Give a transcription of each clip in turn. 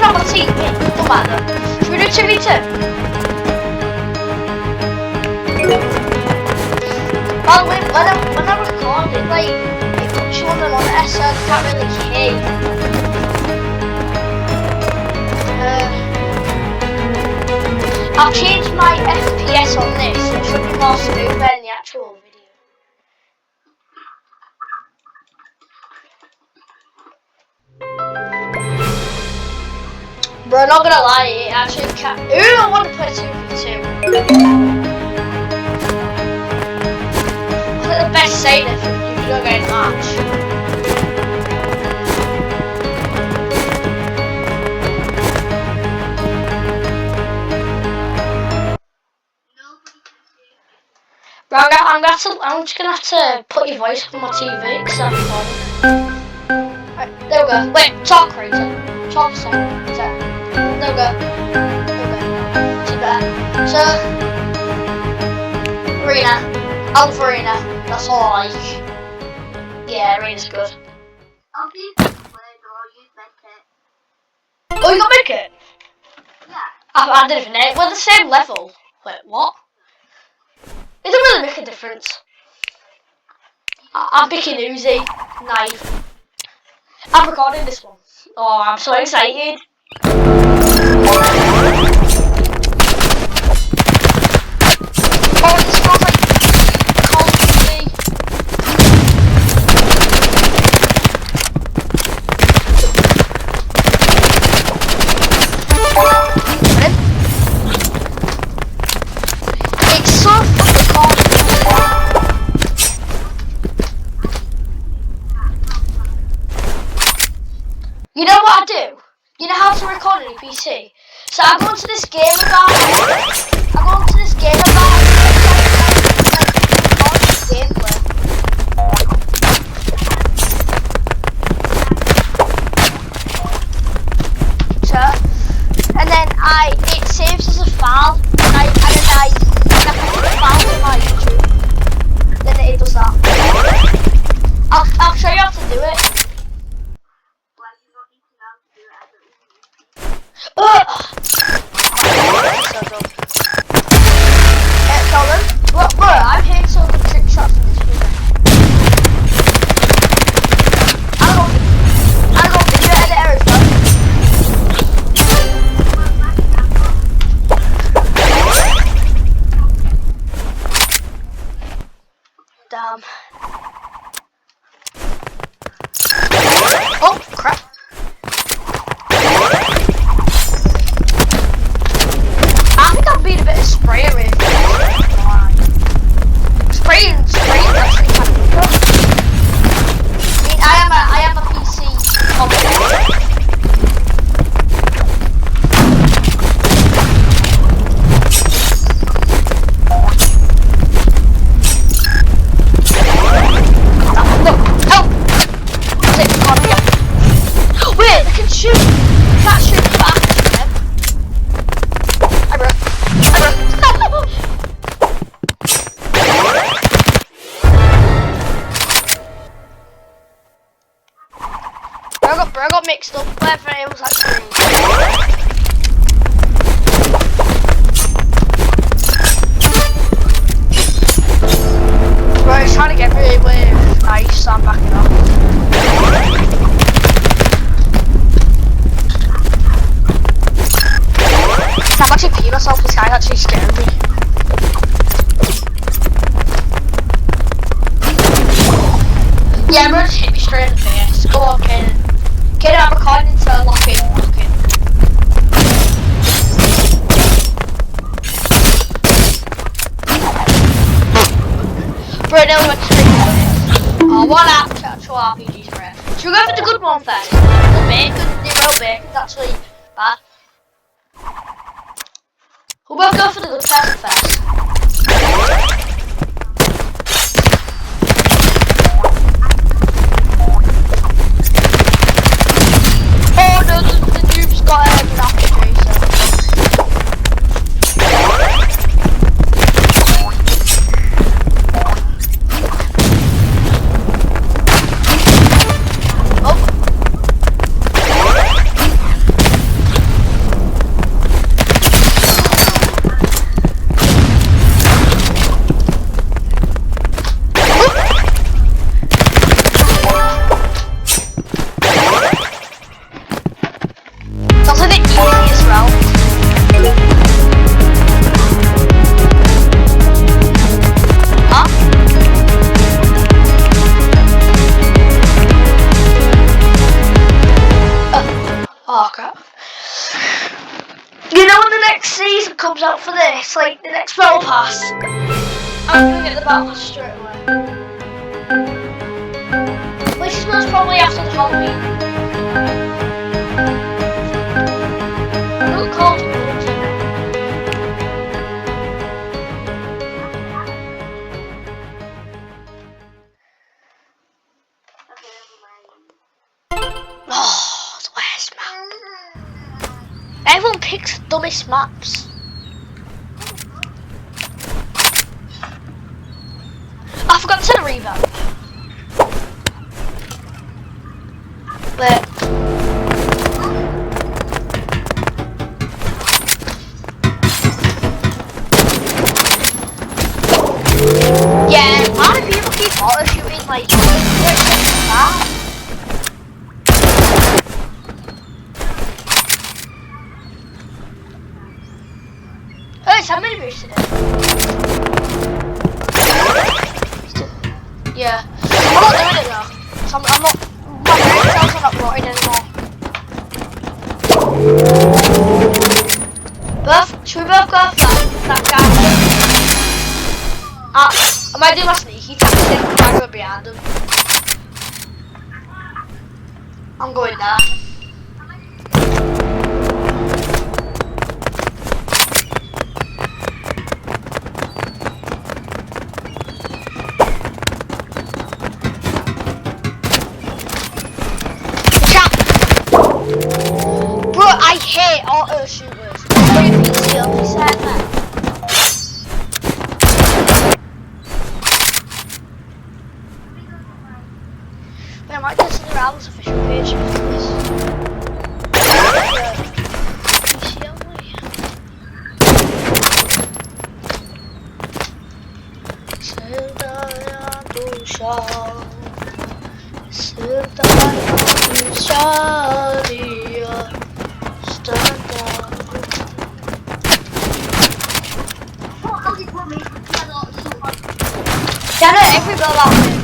on my TV. Don't matter. Should we do 2v2? By the way, when I record it, like, it puts you on the monitor, so I can't really hear. I've changed my FPS on this, so it should be more smooth than the actual video. Bro, not gonna lie, it actually can't. Ooh, I want to play 2v2. I think the best saying if you don't get a match. Bro, I'm just gonna have to put your voice on my TV because I'm recording. Right, there we go. Wait, talk crazy. Talk the same. There we go. See better. So, Arena. Alpha Arena. That's all I like. Yeah, Arena's good. I'll be played or use medkit. Oh, you got medkit? Yeah. I didn't even know. We're the same level. Wait, what? It doesn't really make a difference. I'm picking Uzi. Knife. I'm recording this one. Oh, I'm so excited. Oh, it smells like Call of Duty. It's so fucking hard. You know what I do? You know how to record on your PC? So I go into this game about gameplay. So, and then it saves as a file, and I put the file to my YouTube. Then it does that. I'll show you how to do it. Bro, I've heard so good trick shots in this video. I got video editor as well. Damn. Oh, crap. I think I've been a bit of sprayer with spraying actually kind of good. I mean, I am a PC operator. Help! Wait, I can shoot! I can't shoot back. I broke. Bro, I got mixed up. Whatever it was actually. Bro, he's trying to get me with ice, so I'm backing off. I'm actually peeing myself, this guy's actually scaring me. Yeah, bro, just hit me straight in the face. Go on, kid. Kid, I'm recording, so lock in. Bro, it nearly went straight down it. Oh, what actual RPGs for it? Should we go for the good one first? The bacon, bacon's actually bad. We'll both go for the good person first. Oh no, the noob's got an apple chaser. Oh. comes out for this, like the next battle pass, I'm gonna get the battle pass straight away. Which is most probably after the Halloween. Look cold. Oh, the worst map. Everyone picks the dumbest maps. I forgot to set a revamp. But yeah, why do people keep auto shooting like that? Oh, it's how many boosted it? Yeah. I'm not doing it now. I'm not. My brain cells are not rotting anymore. Should we both go for that guy? I might do my sneaky tactic and I go behind him. I'm going there. Bro, I hate auto shooters. Free PC on this server. Wait, I might go to the Ravels official page for this. PC only. Sedaya dusha, sedaya dusha dia. Yeah, no, every build out there.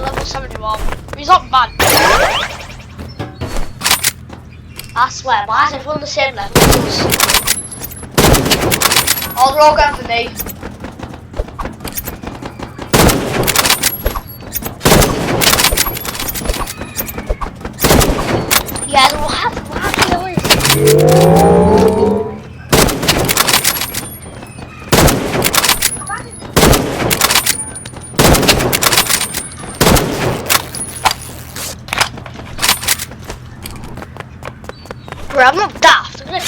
Level 71. He's not bad. I swear, why is everyone the same level? Oh, they're all going for me. Yeah, they're all having Bro, I'm not daft, isn't it?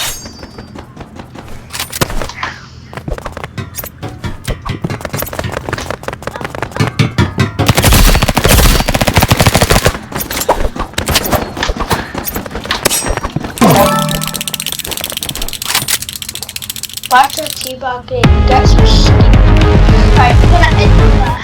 Back to the teabag game, get some steam. Right, I'm gonna end there.